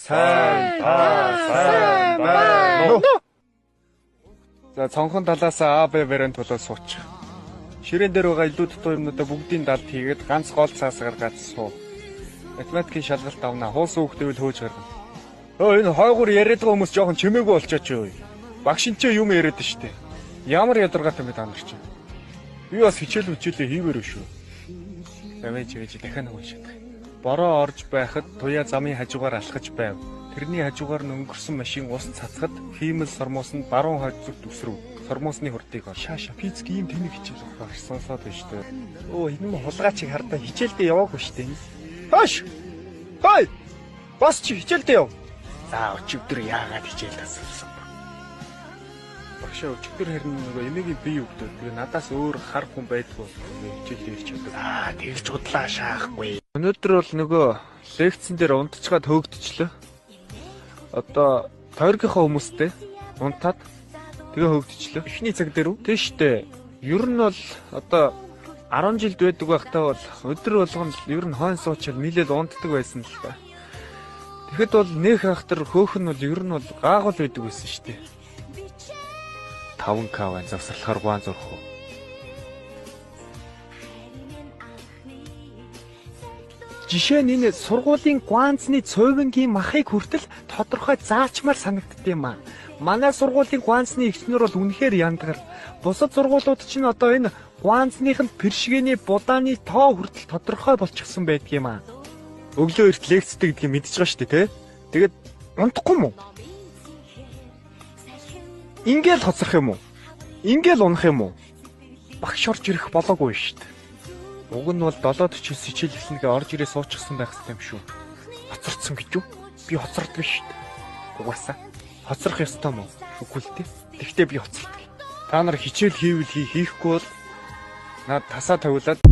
сайн байна уу? За цонхон талаас А, Б вариант болоод суучих. Ширээн дээр байгаа илүү дутуу юмнуудаа бүгдийн далд хийгээд ганц гол цаас гаргаад суу. Математикийн шалгалт авна. Хуус хүүхдтэйвэл хөөж гаргана. Энэ хойгуур яриад байгаа хүмүүс жоохон чимээгүй болчихооч юу. Багш энэ юм яриад штэ. Ямар ядаргаатай мэд анарч. Би бас хичээл хийвэр шүү. Давэж дахиад нэг уншаад. Бороо орж байхад туяа замын хажуугаар алхаж байв. Тэрний хажуугаар нь өнгөрсөн машин ус цацхад хиймэл сормоос нь баруун хойд үсрэв. Сормоосны хурдыг шааша физик ийм тэнэг хичээл багш сонсоод байна шүү дээ. Энэ мө хулгайчиг хардаа хичээлдээ яваагүй шүү дээ. Хаш! Хай! Бас чи хичээлдээ яв. За өчигдөр яагаад хичээл тасалсан бэ? Багш өчигдөр харин нөгөө эмээгийн бие өгдөө. Тэгээ надаас өөр хар хүн байдгүй. Хичээлдээ ирч чаддаг. Тэгж удлаа шаахгүй. Өнөөдөр бол нөгөө лекцэн дээр унтчихад хөөгдчихлөө. Одоо тойргийнхаа хүмүүстэй унтаад тэгээ хөөгдчихлөө. Эхний цаг дээр үү? Тэ штэ. Ер нь бол одоо 10 жилд байдаг байхдаа бол өдөр болгоно ер нь хойно суучаад нийлээд унтдаг байсан л та. Тэгэхэд бол нөх ахтар хөөх нь бол ер нь бол гаагуул байдаг байсан штэ. 5k завсарлахаар гуан зурх уу. Жишээ нь энэ сургуулийн гуанцны цовингийн махыг хүртэл тодорхой заачмаар санагддаг юм аа. Манай сургуулийн гуанцны эгчнэр бол үнэхээр яндар. Бусад сургуулиуд чинь одоо энэ гуанцных нь першгэний будааны тоо хүртэл тодорхой болчихсон байдаг юм аа. Өглөө эрт лекцтэй гэдгийг мэдчихэж байгаа шүү дээ, тэ? Тэгээд унтахгүй юм уу? Ингээл хоцрох юм уу? Ингээл унах юм уу? Багш орж ирэх болоогүй шүү дээ. Уг нь бол 7:49 хичээл эхлэнгээ орж ирээ суучихсан байх хэрэгтэй юм шүү. Хоцордсон гэж юу? Би хоцордсон шүү дээ. Угаасаа хоцрох ёстой мó? Үгүй л дээ. Тэгтээ би хоцордог. Та нар хичээл хийвэл хийхгүй бол над тасаа тавиулаад